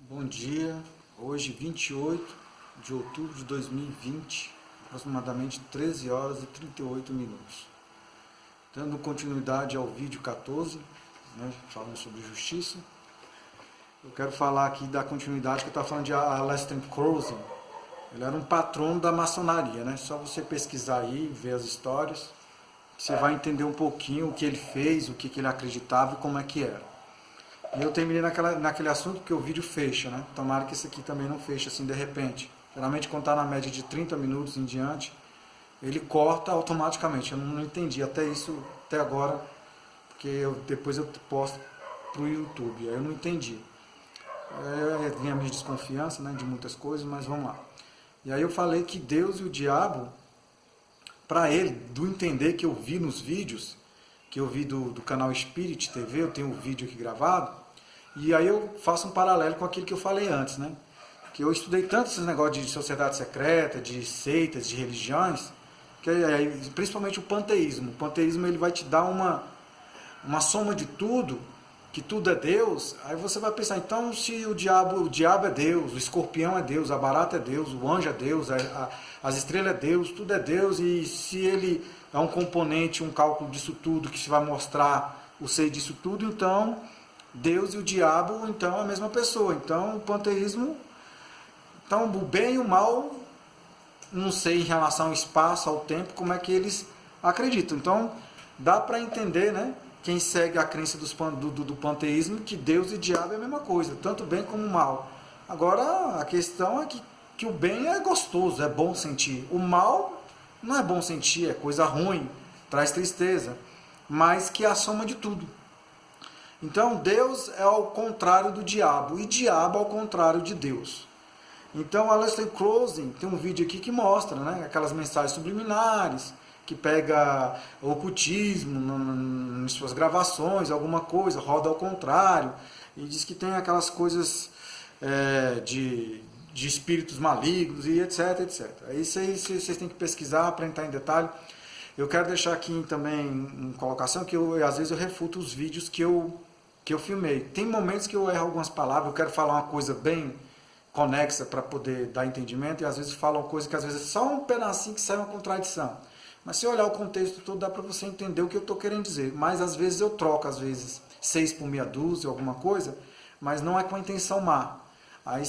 Bom dia, hoje 28 de outubro de 2020, aproximadamente 13 horas e 38 minutos. Dando continuidade ao vídeo 14, falando sobre justiça, eu quero falar aqui da continuidade que eu estava falando de Aleister Crowley. Ele era um patrono da maçonaria, Só você pesquisar aí, ver as histórias, você vai entender um pouquinho o que ele fez, o que ele acreditava e como é que era. E eu terminei naquele assunto porque o vídeo fecha, Tomara que esse aqui também não feche assim de repente. Geralmente quando está na média de 30 minutos em diante, ele corta automaticamente. Eu não entendi até isso, até agora, porque depois eu posto para o YouTube. Aí eu não entendi. Vem a minha desconfiança de muitas coisas, mas vamos lá. E aí eu falei que Deus e o diabo, para ele, do entender que eu vi nos vídeos, que eu vi do canal Spirit TV, eu tenho um vídeo aqui gravado, e aí eu faço um paralelo com aquilo que eu falei antes, Que eu estudei tanto esses negócios de sociedade secreta, de seitas, de religiões, que principalmente o panteísmo. O panteísmo ele vai te dar uma soma de tudo, que tudo é Deus. Aí você vai pensar, então se o diabo é Deus, o escorpião é Deus, a barata é Deus, o anjo é Deus, as estrelas é Deus, tudo é Deus, e se ele é um componente, um cálculo disso tudo, que se vai mostrar o ser disso tudo, então Deus e o diabo então é a mesma pessoa. Então o panteísmo, então o bem e o mal, não sei em relação ao espaço, ao tempo, como é que eles acreditam. Então dá para entender, quem segue a crença do panteísmo, que Deus e diabo é a mesma coisa, tanto bem como mal. Agora a questão é que o bem é gostoso, é bom sentir. O mal não é bom sentir, é coisa ruim, traz tristeza, mas que é a soma de tudo. Então Deus é ao contrário do diabo, e diabo ao contrário de Deus. Então Aleister Crowley tem um vídeo aqui que mostra, aquelas mensagens subliminares, que pega o ocultismo em suas gravações, alguma coisa, roda ao contrário, e diz que tem aquelas coisas de espíritos malignos e etc, etc. Isso aí vocês têm que pesquisar para entrar em detalhe. Eu quero deixar aqui também em colocação que às vezes eu refuto os vídeos que eu filmei. Tem momentos que eu erro algumas palavras, eu quero falar uma coisa bem conexa para poder dar entendimento, e às vezes falo uma coisa que às vezes é só um pedacinho que sai uma contradição. Mas se olhar o contexto todo, dá para você entender o que eu estou querendo dizer. Mas às vezes eu troco, às vezes 6 por meia dúzia, alguma coisa, mas não é com a intenção má. Aí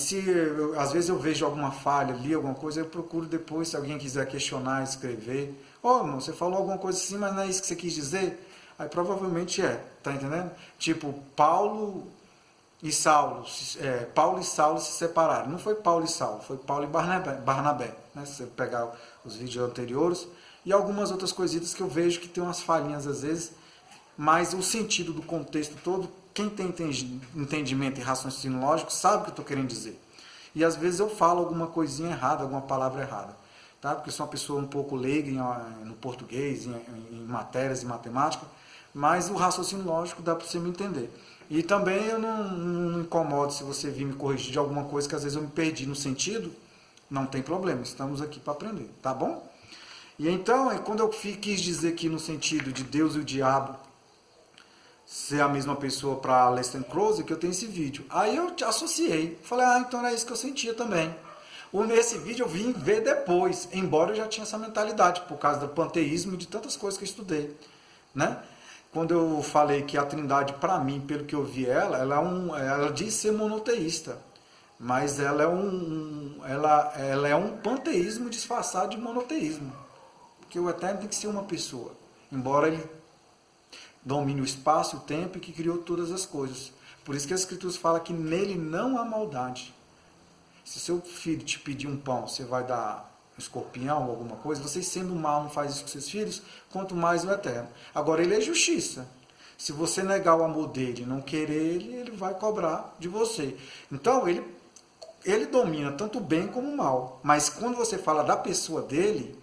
às vezes eu vejo alguma falha ali, alguma coisa, eu procuro depois, se alguém quiser questionar, escrever. Irmão, você falou alguma coisa assim, mas não é isso que você quis dizer? Aí provavelmente tá entendendo? Tipo, Paulo e Saulo se separaram. Não foi Paulo e Saulo, foi Paulo e Barnabé. Se você pegar os vídeos anteriores, e algumas outras coisitas que eu vejo que tem umas falhinhas às vezes, mas o sentido do contexto todo, quem tem entendimento e raciocínio lógico sabe o que eu estou querendo dizer. E às vezes eu falo alguma coisinha errada, alguma palavra errada, porque eu sou uma pessoa um pouco leiga no português, em matérias, em matemática, mas o raciocínio lógico dá para você me entender. E também eu não me incomodo se você vir me corrigir de alguma coisa que às vezes eu me perdi no sentido, não tem problema, estamos aqui para aprender, tá bom? E então, quando eu quis dizer aqui no sentido de Deus e o diabo ser a mesma pessoa para Aleister Crowley, que eu tenho esse vídeo. Aí eu associei, falei, então era isso que eu sentia também. Nesse vídeo eu vim ver depois, embora eu já tinha essa mentalidade, por causa do panteísmo e de tantas coisas que eu estudei, Quando eu falei que a Trindade, para mim, pelo que eu vi ela diz ser monoteísta, mas ela é um panteísmo disfarçado de monoteísmo. Porque o Eterno tem que ser uma pessoa, embora ele domine o espaço e o tempo e que criou todas as coisas. Por isso que as Escrituras falam que nele não há maldade. Se seu filho te pedir um pão, você vai dar um escorpião ou alguma coisa, vocês sendo mal não faz isso com seus filhos, quanto mais o Eterno. Agora ele é justiça. Se você negar o amor dele, não querer ele vai cobrar de você. Então ele domina tanto o bem como o mal. Mas quando você fala da pessoa dele,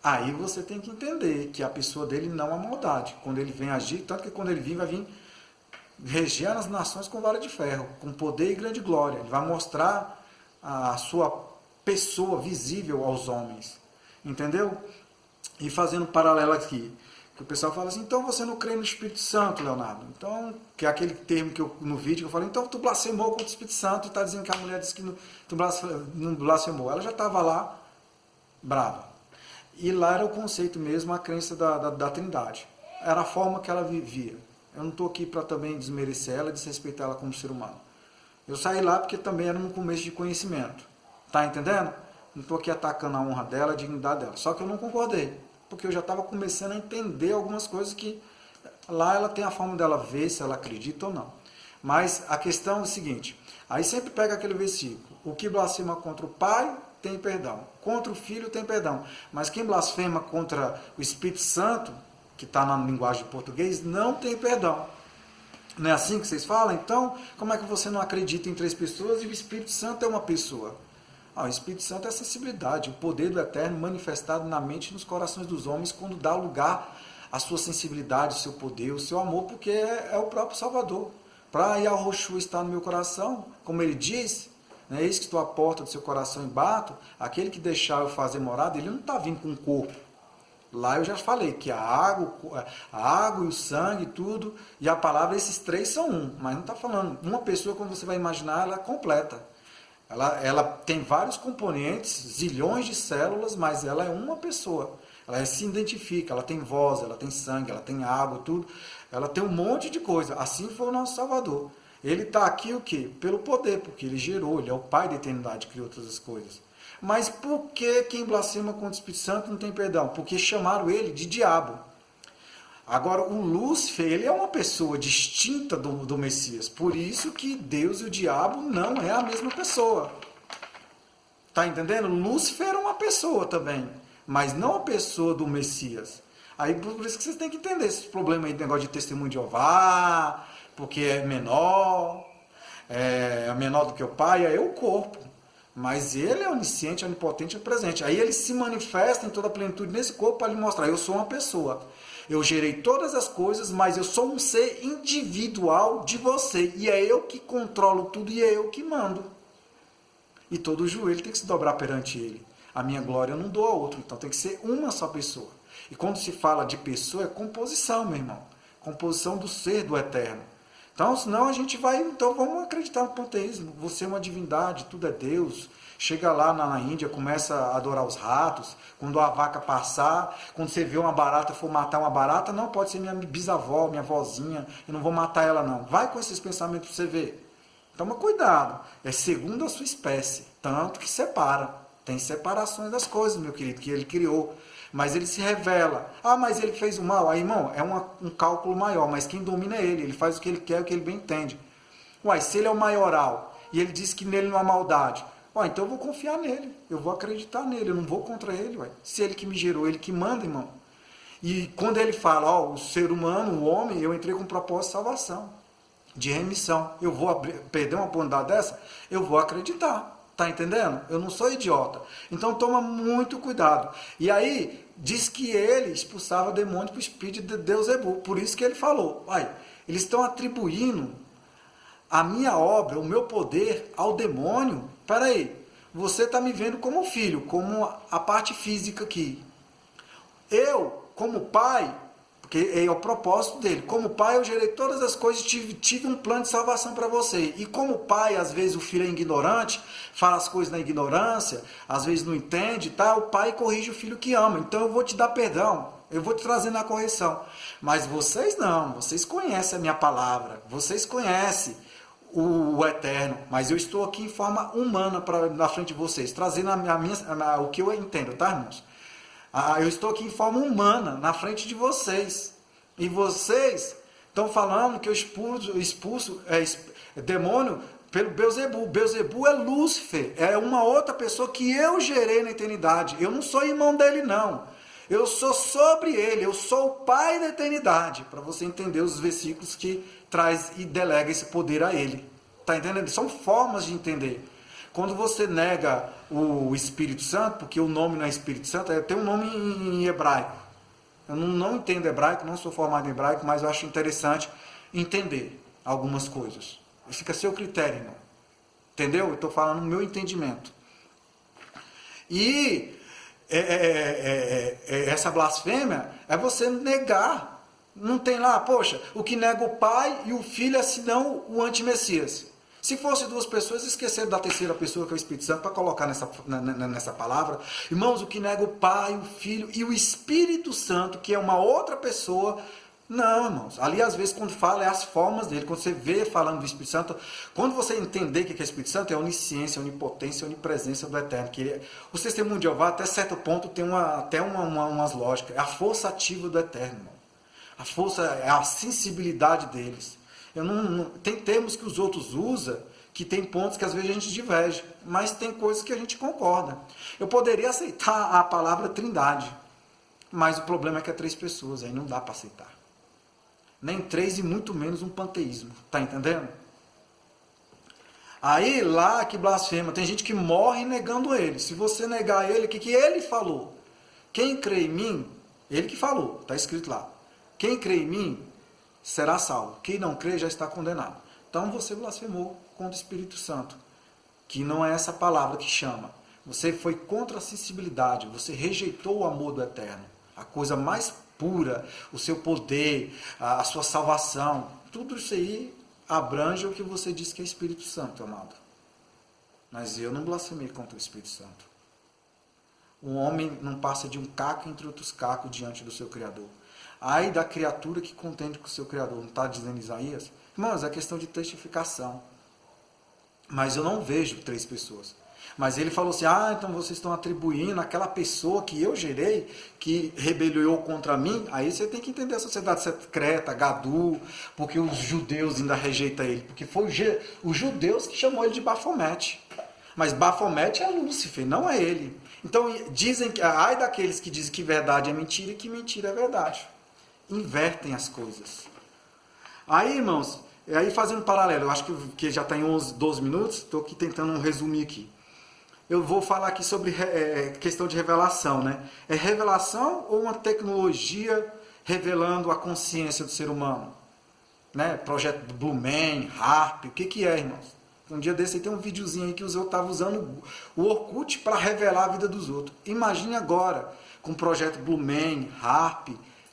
aí você tem que entender que a pessoa dele não há maldade. Quando ele vem agir, tanto que quando ele vir, vai vir reger as nações com vara de ferro, com poder e grande glória. Ele vai mostrar a sua pessoa visível aos homens. Entendeu? E fazendo um paralelo aqui, Que o pessoal fala assim, então você não crê no Espírito Santo, Leonardo. Então, que é aquele termo que eu, no vídeo que eu falei, então tu blasfemou contra o Espírito Santo e está dizendo que a mulher disse que tu não blasfemou. Ela já estava lá, brava. E lá era o conceito mesmo, a crença da Trindade. Era a forma que ela vivia. Eu não estou aqui para também desmerecer ela, desrespeitar ela como ser humano. Eu saí lá porque também era no começo de conhecimento. Tá entendendo? Não estou aqui atacando a honra dela, a dignidade dela. Só que eu não concordei. Porque eu já estava começando a entender algumas coisas que lá ela tem a forma dela ver se ela acredita ou não. Mas a questão é o seguinte. Aí sempre pega aquele versículo. O que blasfema contra o Pai tem perdão. Contra o Filho tem perdão. Mas quem blasfema contra o Espírito Santo, que está na linguagem de português, não tem perdão. Não é assim que vocês falam? Então, como é que você não acredita em 3 pessoas e o Espírito Santo é uma pessoa? O Espírito Santo é a sensibilidade, o poder do Eterno manifestado na mente e nos corações dos homens quando dá lugar à sua sensibilidade, o seu poder, o seu amor, porque é o próprio Salvador. Para Yahushua estar no meu coração, como ele diz, né, eis que estou à porta do seu coração e bato, aquele que deixar eu fazer morada, ele não está vindo com um corpo. Lá eu já falei que a água e o sangue, tudo, e a palavra, esses 3 são um. Mas não está falando. Uma pessoa, quando você vai imaginar, ela é completa. Ela tem vários componentes, zilhões de células, mas ela é uma pessoa. Ela se identifica, ela tem voz, ela tem sangue, ela tem água, tudo. Ela tem um monte de coisa. Assim foi o nosso Salvador. Ele está aqui o quê? Pelo poder, porque ele gerou, ele é o Pai da eternidade, criou todas as coisas. Mas por que quem blasfema contra o Espírito Santo não tem perdão? Porque chamaram ele de diabo. Agora, o Lúcifer, ele é uma pessoa distinta do Messias. Por isso que Deus e o diabo não é a mesma pessoa. Tá entendendo? Lúcifer é uma pessoa também, mas não a pessoa do Messias. Aí, por isso que vocês têm que entender esse problema aí, negócio de testemunho de Jeová, porque é menor do que o Pai, é o corpo. Mas ele é onisciente, onipotente e presente. Aí ele se manifesta em toda a plenitude nesse corpo para lhe mostrar, eu sou uma pessoa. Eu gerei todas as coisas, mas eu sou um ser individual de você. E é eu que controlo tudo e é eu que mando. E todo joelho tem que se dobrar perante ele. A minha glória eu não dou a outro, então tem que ser uma só pessoa. E quando se fala de pessoa, é composição, meu irmão. Composição do ser do eterno. Então, senão a gente vai, então vamos acreditar no panteísmo. Você é uma divindade, tudo é Deus. Chega lá na Índia, começa a adorar os ratos. Quando a vaca passar, quando você vê uma barata, for matar uma barata, não, pode ser minha bisavó, minha vozinha, eu não vou matar ela não. Vai com esses pensamentos para você ver. Toma cuidado, é segundo a sua espécie, tanto que separa. Tem separações das coisas, meu querido, que ele criou. Mas ele se revela. Ah, mas ele fez o mal. Aí, irmão, é um cálculo maior, mas quem domina é ele. Ele faz o que ele quer, o que ele bem entende. Uai, se ele é o maioral e ele diz que nele não há maldade, uai, então eu vou confiar nele. Eu vou acreditar nele, eu não vou contra ele. Uai. Se ele que me gerou, ele que manda, irmão. E quando ele fala, ó, o ser humano, o homem, eu entrei com um propósito de salvação, de remissão. Eu vou perder uma oportunidade dessa? Eu vou acreditar. Tá entendendo? Eu não sou idiota. Então toma muito cuidado. E aí, diz que ele expulsava demônio para o espírito de Beuzebu. Por isso que ele falou, eles estão atribuindo a minha obra, o meu poder ao demônio. Peraí, você está me vendo como filho, como a parte física aqui. Eu, como pai, porque é o propósito dele. Como pai, eu gerei todas as coisas e tive um plano de salvação para você. E como pai, às vezes o filho é ignorante, fala as coisas na ignorância, às vezes não entende, tá? O pai corrige o filho que ama. Então eu vou te dar perdão, eu vou te trazer na correção. Mas vocês não, vocês conhecem a minha palavra, vocês conhecem o Eterno, mas eu estou aqui em forma humana na frente de vocês, trazendo o que eu entendo, tá, irmãos? Eu estou aqui em forma humana, na frente de vocês. E vocês estão falando que eu expulso demônio pelo Beuzebu. Beuzebu é Lúcifer, é uma outra pessoa que eu gerei na eternidade. Eu não sou irmão dele, não. Eu sou sobre ele, eu sou o Pai da eternidade. Para você entender os versículos que traz e delega esse poder a ele. Está entendendo? São formas de entender. Quando você nega o Espírito Santo, porque o nome não é Espírito Santo, tem um nome em hebraico. Eu não entendo hebraico, não sou formado em hebraico, mas eu acho interessante entender algumas coisas. Fica a seu critério, irmão. Entendeu? Eu estou falando no meu entendimento. E essa blasfêmia é você negar. Não tem lá, poxa, o que nega o Pai e o Filho é senão o anti-Messias. Se fosse duas pessoas, esqueceram da terceira pessoa, que é o Espírito Santo, para colocar nessa palavra. Irmãos, o que nega o Pai, o Filho e o Espírito Santo, que é uma outra pessoa. Não, irmãos. Ali, às vezes, quando fala, é as formas dele. Quando você vê falando do Espírito Santo, quando você entender o que é Espírito Santo, é onisciência, onipotência, onipresença do Eterno. O testemunho de Jeová, até certo ponto, tem umas lógicas. É a força ativa do Eterno, irmão. A força é a sensibilidade deles. Tem termos que os outros usam, que tem pontos que às vezes a gente diverge, mas tem coisas que a gente concorda. Eu poderia aceitar a palavra trindade, mas o problema é que é 3 pessoas, aí não dá para aceitar. Nem 3 e muito menos um panteísmo, tá entendendo? Aí lá que blasfema, tem gente que morre negando ele. Se você negar ele, o que ele falou? Quem crê em mim, ele que falou, está escrito lá. Quem crê em mim será salvo. Quem não crê já está condenado. Então você blasfemou contra o Espírito Santo, que não é essa palavra que chama. Você foi contra a sensibilidade, você rejeitou o amor do Eterno, a coisa mais pura, o seu poder, a sua salvação. Tudo isso aí abrange o que você diz que é Espírito Santo, amado. Mas eu não blasfemei contra o Espírito Santo. O homem não passa de um caco entre outros cacos diante do seu Criador. Ai da criatura que contende com o seu Criador. Não está dizendo Isaías? Irmãos, é questão de testificação. Mas eu não vejo 3 pessoas. Mas ele falou assim, então vocês estão atribuindo aquela pessoa que eu gerei, que rebeliou contra mim. Aí você tem que entender a sociedade secreta, Gadu, porque os judeus ainda rejeitam ele. Porque foi os judeus que chamou ele de Bafomete. Mas Bafomete é Lúcifer, não é ele. Então dizem que, ai daqueles que dizem que verdade é mentira e que mentira é verdade. Invertem as coisas. Aí, irmãos, aí fazendo paralelo, eu acho que já está em 12 minutos, estou aqui tentando resumir aqui. Eu vou falar aqui sobre questão de revelação, né? É revelação ou uma tecnologia revelando a consciência do ser humano? Né? Projeto Blue Man, HARP, o que é, irmãos? Um dia desse aí tem um videozinho aí que eu estava usando o Orkut para revelar a vida dos outros. Imagine agora, com o projeto Blue Man, HARP,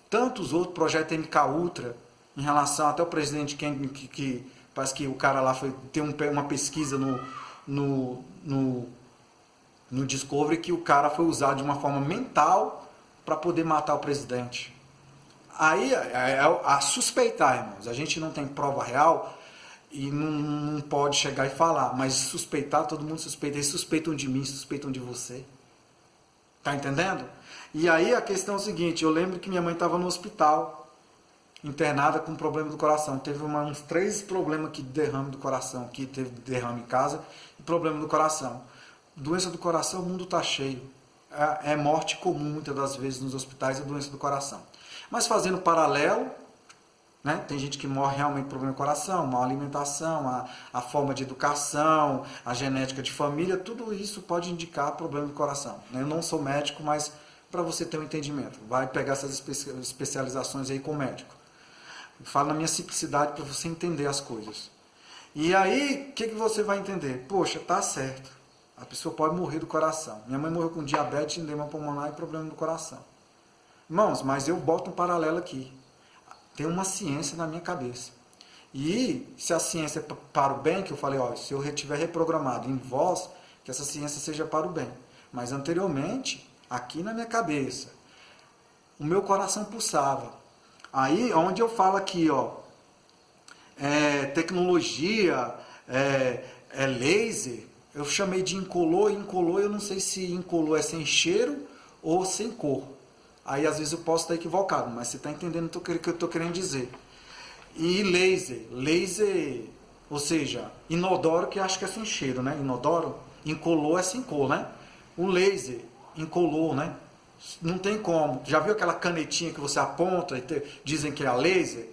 tantos outros, projeto MK Ultra, em relação até o presidente que parece que o cara lá tem uma pesquisa no Discovery que o cara foi usado de uma forma mental para poder matar o presidente. Aí a suspeitar, irmãos, a gente não tem prova real e não pode chegar e falar, mas suspeitar, todo mundo suspeita, eles suspeitam de mim, suspeitam de você. Tá entendendo? E aí a questão é o seguinte, eu lembro que minha mãe estava no hospital, internada com problema do coração. Teve uns 3 problemas aqui de derrame do coração, que teve derrame em casa e problema do coração. Doença do coração, o mundo está cheio. É morte comum muitas das vezes nos hospitais, é doença do coração. Mas fazendo paralelo, né, tem gente que morre realmente por problema do coração, má alimentação, a forma de educação, a genética de família, tudo isso pode indicar problema do coração. Eu não sou médico, mas para você ter um entendimento, vai pegar essas especializações aí com o médico. Eu falo na minha simplicidade para você entender as coisas. E aí, o que você vai entender? Poxa, tá certo. A pessoa pode morrer do coração. Minha mãe morreu com diabetes, edema pulmonar e problema do coração. Irmãos, mas eu boto um paralelo aqui. Tem uma ciência na minha cabeça. E se a ciência é para o bem, que eu falei, se eu estiver reprogramado em vós, que essa ciência seja para o bem. Mas anteriormente, aqui na minha cabeça, o meu coração pulsava. Aí, onde eu falo aqui, tecnologia, laser, eu chamei de incolor, eu não sei se incolor é sem cheiro ou sem cor. Aí às vezes eu posso estar equivocado, mas você está entendendo o que eu estou querendo dizer. E laser, ou seja, inodoro, que acho que é sem cheiro, né? Inodoro, incolor é sem cor, né? O laser, incolor, né? Não tem como. Já viu aquela canetinha que você aponta e dizem que é a laser?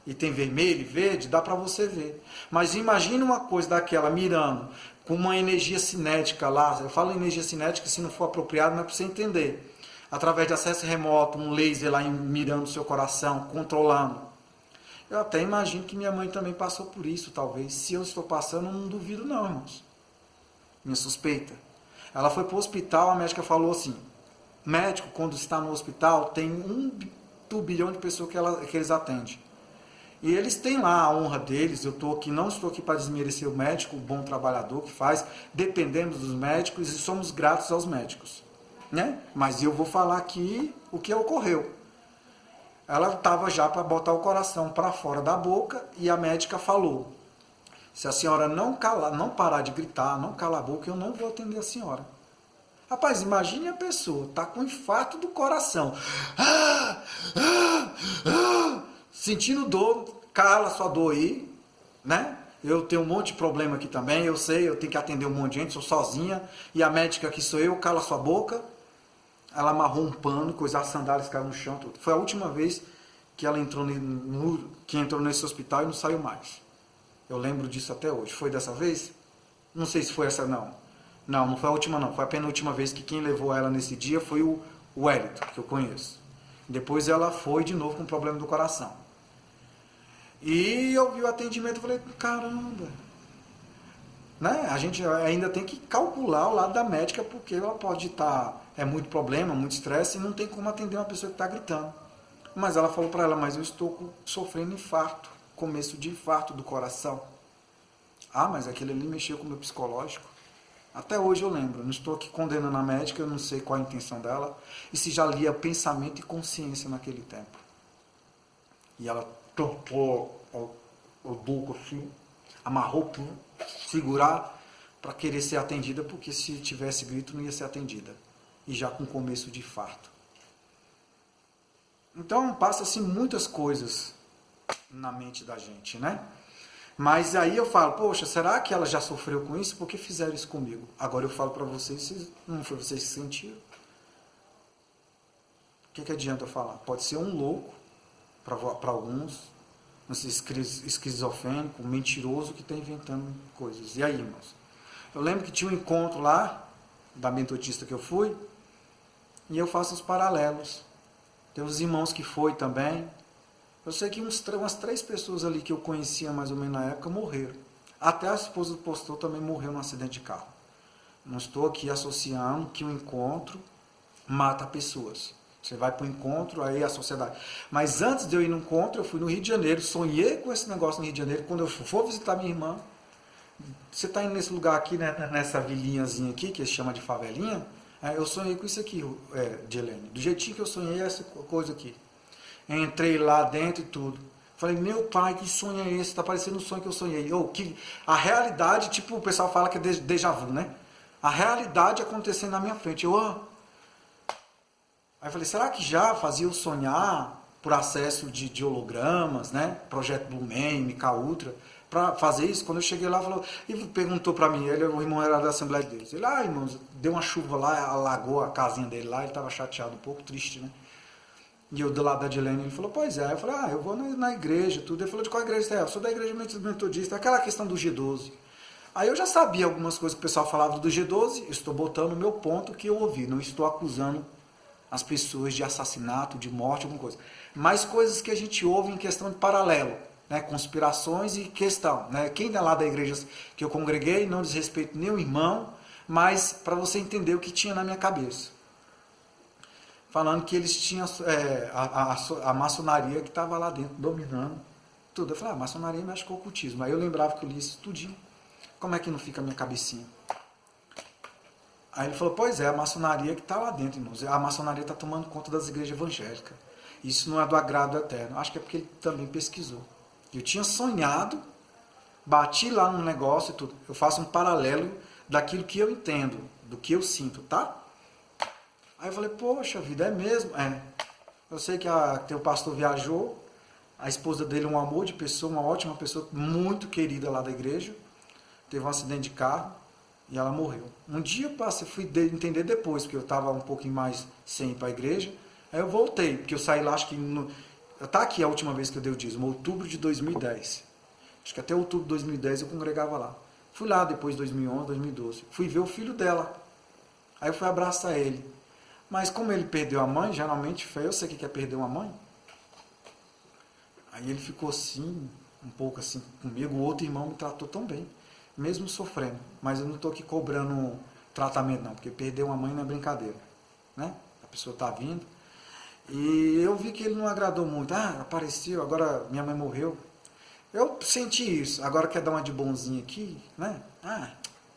E tem vermelho e verde? Dá para você ver. Mas imagine uma coisa daquela mirando com uma energia cinética lá. Eu falo energia cinética, se não for apropriado, mas é para você entender. Através de acesso remoto, um laser lá mirando o seu coração, controlando. Eu até imagino que minha mãe também passou por isso, talvez. Se eu estou passando, eu não duvido não, irmãos. Minha suspeita. Ela foi para o hospital, a médica falou assim, médico, quando está no hospital, tem 1 bilhão de pessoas que eles atendem. E eles têm lá a honra deles. Eu não estou aqui para desmerecer o médico, o bom trabalhador que faz. Dependemos dos médicos e somos gratos aos médicos, né? Mas eu vou falar aqui o que ocorreu. Ela estava já para botar o coração para fora da boca e a médica falou: se a senhora não parar de gritar, não calar a boca, eu não vou atender a senhora. Rapaz, imagine a pessoa, tá com infarto do coração. Sentindo dor, cala sua dor aí, né? Eu tenho um monte de problema aqui também, eu sei, eu tenho que atender um monte de gente, sou sozinha, e a médica aqui sou eu, cala sua boca. Ela amarrou um pano, as sandálias caíram no chão, tudo. Foi a última vez que ela entrou nesse hospital e não saiu mais. Eu lembro disso até hoje. Foi dessa vez? Não sei se foi essa, não. Não foi a última, não. Foi a penúltima vez que quem levou ela nesse dia foi o Wellington, que eu conheço. Depois ela foi de novo com problema do coração. E eu vi o atendimento e falei, caramba. Né? A gente ainda tem que calcular o lado da médica, porque ela pode estar... É muito problema, muito estresse, e não tem como atender uma pessoa que está gritando. Mas ela falou para ela, mas eu estou sofrendo infarto, começo de infarto do coração. Ah, mas aquele ali mexeu com o meu psicológico. Até hoje eu lembro, não estou aqui condenando a médica, eu não sei qual a intenção dela, e se já lia pensamento e consciência naquele tempo. E ela tampou o boco assim, amarrou para segurar, para querer ser atendida, porque se tivesse grito não ia ser atendida. E já com começo de infarto. Então passa-se muitas coisas na mente da gente, né? Mas aí eu falo, poxa, será que ela já sofreu com isso? Por que fizeram isso comigo? Agora eu falo para vocês, não foi vocês que sentiram. O que adianta eu falar? Pode ser um louco, para alguns, um esquizofrênico, um mentiroso que está inventando coisas. E aí, irmãos? Eu lembro que tinha um encontro lá, da metodista que eu fui, e eu faço os paralelos. Tem os irmãos que foi também. Eu sei que umas 3 pessoas ali que eu conhecia mais ou menos na época morreram. Até a esposa do pastor também morreu num acidente de carro. Não estou aqui associando que o encontro mata pessoas. Você vai para o encontro, aí a sociedade. Mas antes de eu ir no encontro, eu fui no Rio de Janeiro, sonhei com esse negócio no Rio de Janeiro. Quando eu for visitar minha irmã, você está indo nesse lugar aqui, né, nessa vilinhazinha aqui, que se chama de favelinha, eu sonhei com isso aqui, Dilene. Do jeitinho que eu sonhei, essa coisa aqui. Entrei lá dentro e tudo. Falei, meu pai, que sonho é esse? Está parecendo um sonho que eu sonhei. A realidade, tipo, o pessoal fala que é déjà vu, né? A realidade acontecendo na minha frente. Aí falei, será que já fazia eu sonhar por acesso de hologramas, né? Projeto Blue Man, MK Ultra, para fazer isso? Quando eu cheguei lá, falou, e perguntou para mim, o irmão era da Assembleia de Deus. Ele, irmãos, deu uma chuva lá, alagou a casinha dele lá, ele estava chateado, um pouco triste, né? E eu do lado da Dilene, ele falou, pois é. Eu falei, eu vou na igreja, tudo. Ele falou, de qual igreja você é? Eu sou da igreja metodista, aquela questão do G12. Aí eu já sabia algumas coisas que o pessoal falava do G12, eu estou botando o meu ponto que eu ouvi, não estou acusando as pessoas de assassinato, de morte, alguma coisa. Mas coisas que a gente ouve em questão de paralelo, né? Conspirações e questão. Né? Quem é lá da igreja que eu congreguei, não desrespeito nem o irmão, mas para você entender o que tinha na minha cabeça. Falando que eles tinham a maçonaria que estava lá dentro, dominando tudo. Eu falei, a maçonaria mexe com o ocultismo. Aí eu lembrava que eu li isso tudinho. Como é que não fica a minha cabecinha? Aí ele falou, pois é, a maçonaria que está lá dentro, irmãos. A maçonaria está tomando conta das igrejas evangélicas. Isso não é do agrado eterno. Acho que é porque ele também pesquisou. Eu tinha sonhado, bati lá num negócio e tudo. Eu faço um paralelo daquilo que eu entendo, do que eu sinto, tá? Aí eu falei, poxa vida, é mesmo? Eu sei que o pastor viajou, a esposa dele é um amor de pessoa, uma ótima pessoa, muito querida lá da igreja, teve um acidente de carro e ela morreu. Um dia eu fui entender depois, porque eu estava um pouquinho mais sem ir para a igreja, aí eu voltei, porque eu saí lá, acho que, tá aqui a última vez que eu dei o dízimo, outubro de 2010. Acho que até outubro de 2010 eu congregava lá. Fui lá depois de 2011, 2012, fui ver o filho dela, aí eu fui abraçar ele. Mas como ele perdeu a mãe, geralmente, eu sei o que é perder uma mãe. Aí ele ficou assim, um pouco assim comigo. O outro irmão me tratou tão bem, mesmo sofrendo. Mas eu não estou aqui cobrando tratamento não, porque perder uma mãe não é brincadeira. Né? A pessoa está vindo. E eu vi que ele não agradou muito. Ah, apareceu, agora minha mãe morreu. Eu senti isso. Agora quer dar uma de bonzinho aqui, né? Ah,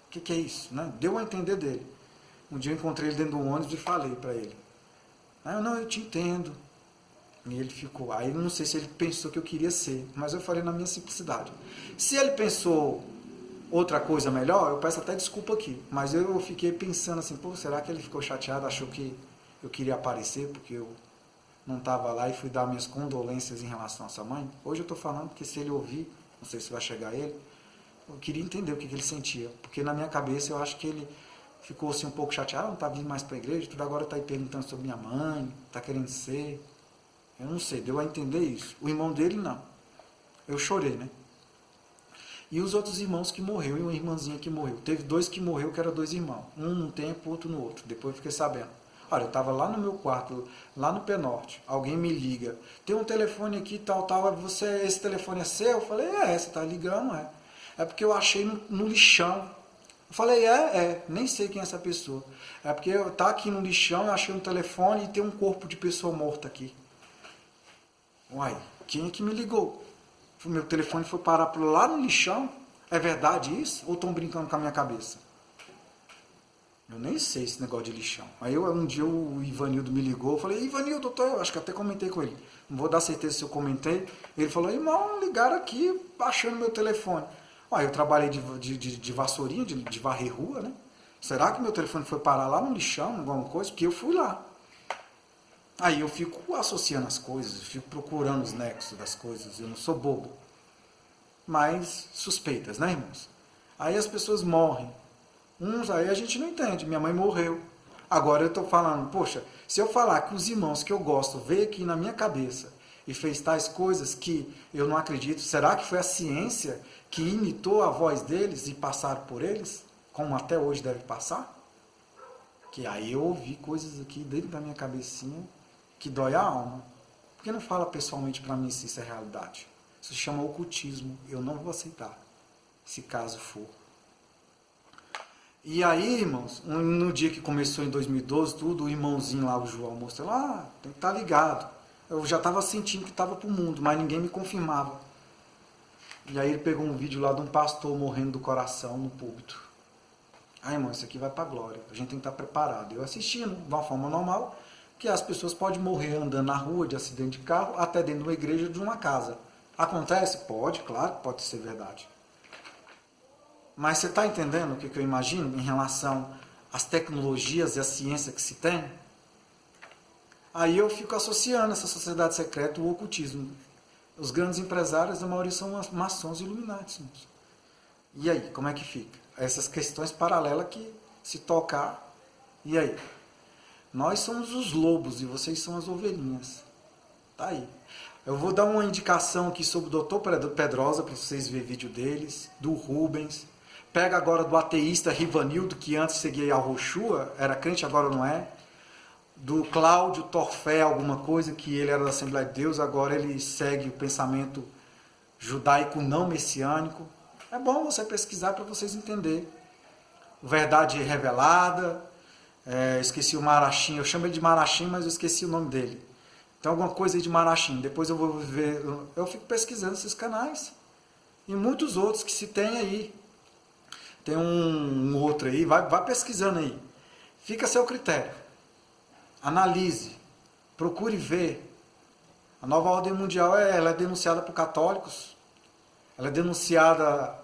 o que é isso? Né? Deu a entender dele. Um dia eu encontrei ele dentro do ônibus e falei para ele. Ah, não, eu te entendo. E ele ficou. Aí não sei se ele pensou que eu queria ser, mas eu falei na minha simplicidade. Se ele pensou outra coisa melhor, eu peço até desculpa aqui. Mas eu fiquei pensando assim, pô, será que ele ficou chateado, achou que eu queria aparecer porque eu não estava lá e fui dar minhas condolências em relação a sua mãe? Hoje eu estou falando porque se ele ouvir, não sei se vai chegar a ele, eu queria entender o que ele sentia. Porque na minha cabeça eu acho que ele ficou assim um pouco chateado, não está vindo mais para a igreja, tudo agora está aí perguntando sobre minha mãe, está querendo ser. Eu não sei, deu a entender isso. O irmão dele não. Eu chorei, né? E os outros irmãos que morreu, e uma irmãzinha que morreu. Teve 2 que morreu, que eram 2 irmãos. Um num tempo, outro no outro. Depois eu fiquei sabendo. Olha, eu estava lá no meu quarto, lá no Penorte. Alguém me liga. Tem um telefone aqui, tal, tal. Esse telefone é seu? Eu falei, você está ligando, é. É porque eu achei no lixão. Eu falei, nem sei quem é essa pessoa. É porque tá aqui no lixão, eu achei um telefone e tem um corpo de pessoa morta aqui. Uai, quem é que me ligou? O meu telefone foi parar lá no lixão? É verdade isso? Ou estão brincando com a minha cabeça? Eu nem sei esse negócio de lixão. Aí um dia o Ivanildo me ligou, eu falei, Ivanildo, doutor, eu acho que até comentei com ele. Não vou dar certeza se eu comentei. Ele falou, irmão, ligaram aqui, baixando meu telefone. Uai, eu trabalhei de vassourinha, de varrer rua, né? Será que meu telefone foi parar lá no lixão, alguma coisa? Porque eu fui lá. Aí eu fico associando as coisas, eu fico procurando os nexos das coisas, eu não sou bobo. Mas suspeitas, né, irmãos? Aí as pessoas morrem. Uns aí a gente não entende, minha mãe morreu. Agora eu estou falando, poxa, se eu falar que os irmãos que eu gosto veio aqui na minha cabeça e fez tais coisas que eu não acredito, será que foi a ciência que imitou a voz deles e passaram por eles? Como até hoje deve passar? Que aí eu ouvi coisas aqui dentro da minha cabecinha que dói a alma. Por que não fala pessoalmente para mim se isso é realidade? Isso se chama ocultismo. Eu não vou aceitar, se caso for. E aí, irmãos, no dia que começou em 2012, tudo, o irmãozinho lá, o João, mostrou lá, tem que estar ligado. Eu já estava sentindo que estava para o mundo, mas ninguém me confirmava. E aí ele pegou um vídeo lá de um pastor morrendo do coração no púlpito. Ah, irmão, isso aqui vai para a glória. A gente tem que estar preparado. Eu assistindo, de uma forma normal, que as pessoas podem morrer andando na rua de acidente de carro, até dentro de uma igreja ou de uma casa. Acontece? Pode, claro que pode ser verdade. Mas você está entendendo o que eu imagino em relação às tecnologias e à ciência que se tem? Aí eu fico associando essa sociedade secreta ao ocultismo. Os grandes empresários, a maioria são maçons e iluminatis. E aí, como é que fica? Essas questões paralelas que se tocar, e aí? Nós somos os lobos e vocês são as ovelhinhas. Tá aí. Eu vou dar uma indicação aqui sobre o Dr. Pedrosa, para vocês verem vídeo deles, do Rubens. Pega agora do ateísta Rivanildo, que antes seguia a Rochua, era crente, agora não é. Do Cláudio Torfé, alguma coisa, que ele era da Assembleia de Deus, agora ele segue o pensamento judaico não messiânico. É bom você pesquisar para vocês entenderem. Verdade Revelada, esqueci o Marachim, eu chamo ele de Marachim, mas eu esqueci o nome dele. Então alguma coisa aí de Marachim, depois eu vou ver, eu fico pesquisando esses canais. E muitos outros que se tem aí. Tem um outro aí, vai pesquisando aí. Fica a seu critério. Analise, procure ver. A nova ordem mundial ela é denunciada por católicos, ela é denunciada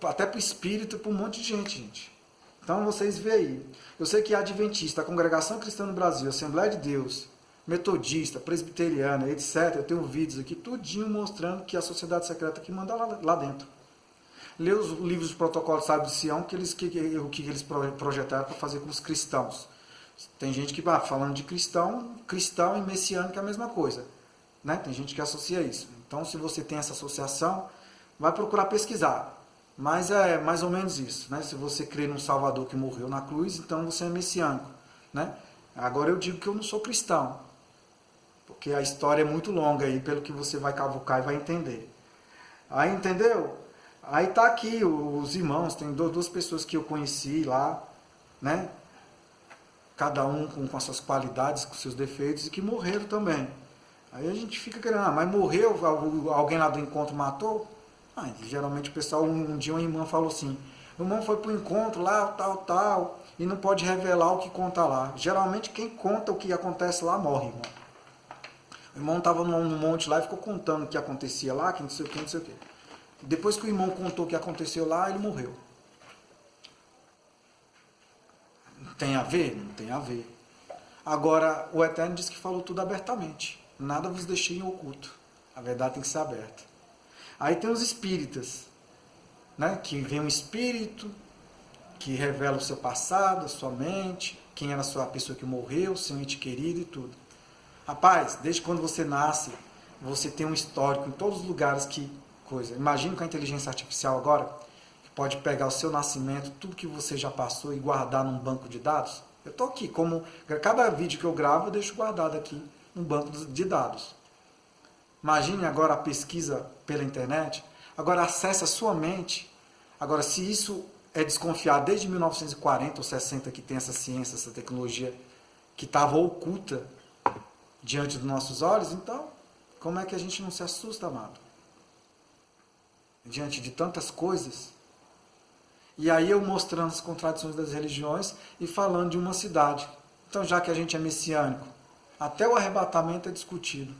até por espírito, por um monte de gente. Então vocês veem aí. Eu sei que a Adventista, a Congregação Cristã no Brasil, a Assembleia de Deus, Metodista, Presbiteriana, etc. Eu tenho vídeos aqui, tudinho mostrando que a sociedade secreta que manda lá dentro. Lê os livros do protocolo de Sábio de Sião, o que eles projetaram para fazer com os cristãos. Tem gente que vai falando de cristão e messiânico é a mesma coisa. Né? Tem gente que associa isso. Então, se você tem essa associação, vai procurar pesquisar. Mas é mais ou menos isso. Né? Se você crê num Salvador que morreu na cruz, então você é messiânico. Né? Agora eu digo que eu não sou cristão. Porque a história é muito longa aí, pelo que você vai cavucar e vai entender. Aí, entendeu? Aí tá aqui os irmãos, tem 2 pessoas que eu conheci lá, né? cada um com as suas qualidades, com seus defeitos, e que morreram também. Aí a gente fica querendo, mas morreu, alguém lá do encontro matou? Geralmente o pessoal, um dia uma irmã falou assim, o irmão foi para o encontro lá, tal, e não pode revelar o que conta lá. Geralmente quem conta o que acontece lá morre, irmão. O irmão estava num monte lá e ficou contando o que acontecia lá, que não sei o que, não sei o que. Depois que o irmão contou o que aconteceu lá, ele morreu. Tem a ver? Não tem a ver. Agora, o Eterno diz que falou tudo abertamente. Nada vos deixei em oculto. A verdade tem que ser aberta. Aí tem os espíritas, né? Que vem um espírito que revela o seu passado, a sua mente, quem era a sua pessoa que morreu, seu ente querido e tudo. Rapaz, desde quando você nasce, você tem um histórico em todos os lugares que coisa. Imagina com a inteligência artificial agora, que pode pegar o seu nascimento, tudo que você já passou e guardar num banco de dados. Eu estou aqui, como cada vídeo que eu gravo, eu deixo guardado aqui num banco de dados. Imagine agora a pesquisa pela internet, agora acessa a sua mente. Agora, se isso é desconfiar desde 1940 ou 60 que tem essa ciência, essa tecnologia que estava oculta diante dos nossos olhos, então, como é que a gente não se assusta, amado? Diante de tantas coisas. E aí eu mostrando as contradições das religiões e falando de uma cidade. Então, já que a gente é messiânico, até o arrebatamento é discutido.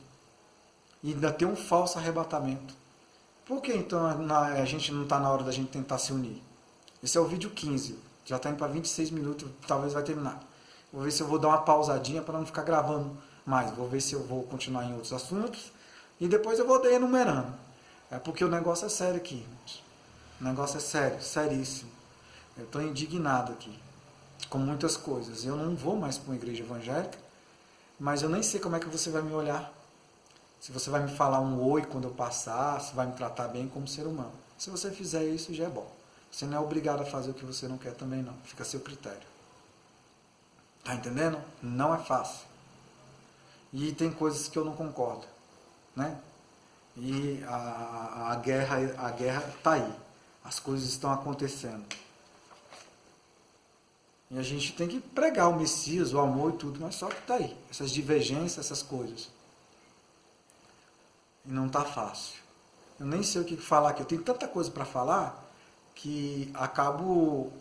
E ainda tem um falso arrebatamento. Por que então a gente não está na hora da gente tentar se unir? Esse é o vídeo 15. Já está indo para 26 minutos, talvez vai terminar. Vou ver se eu vou dar uma pausadinha para não ficar gravando mais. Vou ver se eu vou continuar em outros assuntos. E depois eu vou enumerando. É porque o negócio é sério aqui, irmãos. O negócio é sério, seríssimo. Eu estou indignado aqui. Com muitas coisas. Eu não vou mais para uma igreja evangélica. Mas eu nem sei como é que você vai me olhar. Se você vai me falar um oi quando eu passar, se vai me tratar bem como ser humano. Se você fizer isso, já é bom. Você não é obrigado a fazer o que você não quer também, não. Fica a seu critério. Tá entendendo? Não é fácil. E tem coisas que eu não concordo, né? E a guerra tá aí. As coisas estão acontecendo. E a gente tem que pregar o Messias, o amor e tudo, mas só que tá aí. Essas divergências, essas coisas. E não tá fácil. Eu nem sei o que falar aqui. Eu tenho tanta coisa para falar que acabo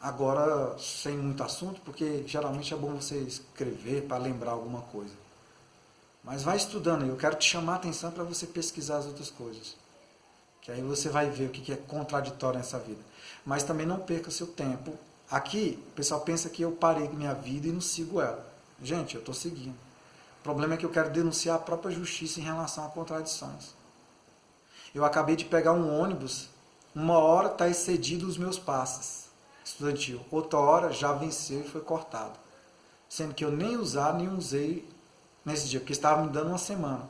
agora sem muito assunto, porque geralmente é bom você escrever para lembrar alguma coisa. Mas vai estudando, eu quero te chamar a atenção para você pesquisar as outras coisas. Que aí você vai ver o que é contraditório nessa vida. Mas também não perca seu tempo. Aqui, o pessoal pensa que eu parei minha vida e não sigo ela. Gente, eu estou seguindo. O problema é que eu quero denunciar a própria justiça em relação a contradições. Eu acabei de pegar um ônibus, uma hora está excedido os meus passes estudantil, outra hora já venceu e foi cortado. Sendo que eu nem usei nesse dia, porque estava me dando uma semana.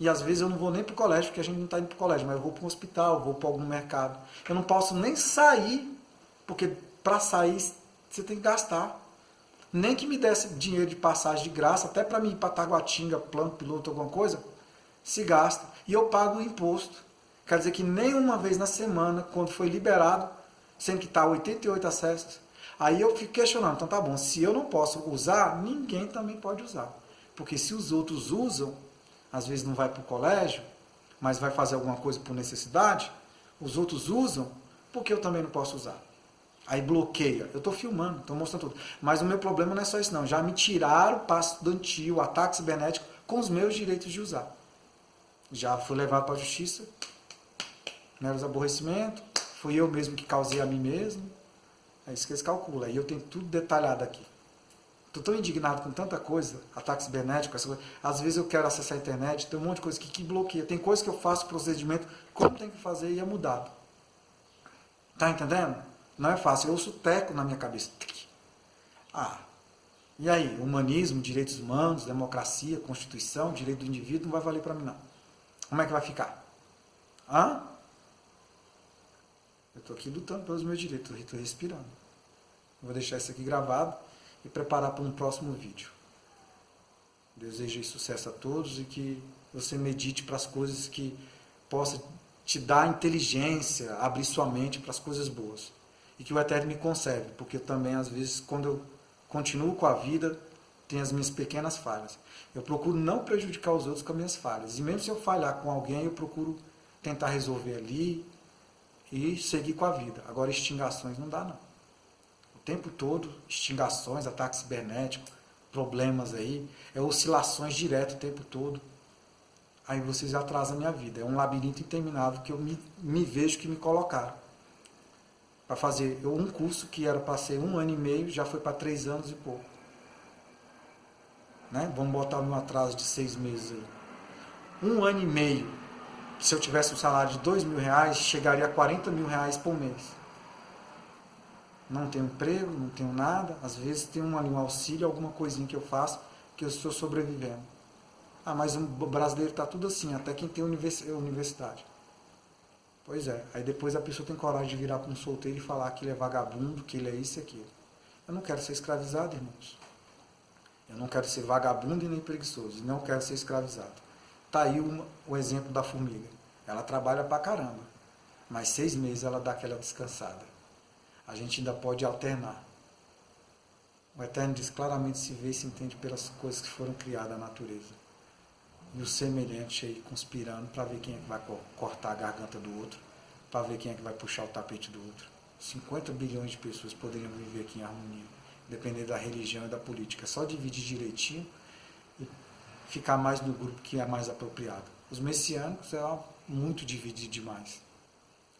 E às vezes eu não vou nem para o colégio, porque a gente não está indo para o colégio, mas eu vou para um hospital, vou para algum mercado. Eu não posso nem sair, porque para sair você tem que gastar. Nem que me desse dinheiro de passagem de graça, até para mim ir para Taguatinga, plano piloto, alguma coisa, se gasta. E eu pago o imposto. Quer dizer que nem uma vez na semana, quando foi liberado, sendo que está 88 acessos, aí eu fico questionando, então tá bom, se eu não posso usar, ninguém também pode usar. Porque se os outros usam, às vezes não vai para o colégio, mas vai fazer alguma coisa por necessidade, os outros usam, porque eu também não posso usar. Aí bloqueia. Eu estou filmando, estou mostrando tudo. Mas o meu problema não é só isso, não. Já me tiraram o passe estudantil, ataque cibernético, com os meus direitos de usar. Já fui levado para a justiça, meros aborrecimento, fui eu mesmo que causei a mim mesmo. É isso que eles calculam. Aí eu tenho tudo detalhado aqui. Estou tão indignado com tanta coisa, ataque cibernético, essa coisa. Às vezes eu quero acessar a internet, tem um monte de coisa que bloqueia. Tem coisa que eu faço procedimento, como tem que fazer e é mudado. Tá entendendo? Não é fácil. Eu ouço teco na minha cabeça. E aí? Humanismo, direitos humanos, democracia, constituição, direito do indivíduo, não vai valer para mim não. Como é que vai ficar? Eu estou aqui lutando pelos meus direitos, estou respirando. Vou deixar isso aqui gravado e preparar para um próximo vídeo. Desejo sucesso a todos e que você medite para as coisas que possa te dar inteligência, abrir sua mente para as coisas boas. E que o Eterno me conserve, porque também às vezes quando eu continuo com a vida, tenho as minhas pequenas falhas. Eu procuro não prejudicar os outros com as minhas falhas. E mesmo se eu falhar com alguém, eu procuro tentar resolver ali e seguir com a vida. Agora, extingações não dá, não. O tempo todo, extingações, ataque cibernético, problemas aí, oscilações direto o tempo todo. Aí vocês atrasam a minha vida. É um labirinto interminável que eu me vejo que me colocaram. Para fazer um curso que era para ser 1 ano e meio, já foi para 3 anos e pouco. Né? Vamos botar um atraso de 6 meses aí. 1 ano e meio, se eu tivesse um salário de R$2.000, chegaria a R$40.000 por mês. Não tenho emprego, não tenho nada. Às vezes tem um auxílio, alguma coisinha que eu faço, que eu estou sobrevivendo. Ah, mas o brasileiro está tudo assim, até quem tem universidade. Pois é, aí depois a pessoa tem coragem de virar para um solteiro e falar que ele é vagabundo, que ele é isso e aquilo. Eu não quero ser escravizado, irmãos. Eu não quero ser vagabundo e nem preguiçoso. E não quero ser escravizado. Está aí o exemplo da formiga. Ela trabalha pra caramba. Mas 6 meses ela dá aquela descansada. A gente ainda pode alternar. O Eterno diz claramente: se vê e se entende pelas coisas que foram criadas na natureza. E o semelhante aí conspirando para ver quem é que vai cortar a garganta do outro, para ver quem é que vai puxar o tapete do outro. 50 bilhões de pessoas poderiam viver aqui em harmonia, dependendo da religião e da política. É só dividir direitinho e ficar mais no grupo que é mais apropriado. Os messiânicos é muito dividido demais.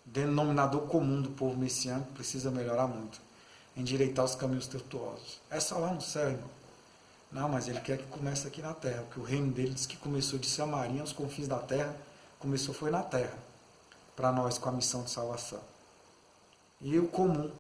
O denominador comum do povo messiânico precisa melhorar muito. Endireitar os caminhos tortuosos. É só lá no céu, irmão. Não, mas ele quer que comece aqui na terra, porque o reino dele diz que começou de Samaria, aos confins da terra, começou foi na terra, para nós com a missão de salvação. E o comum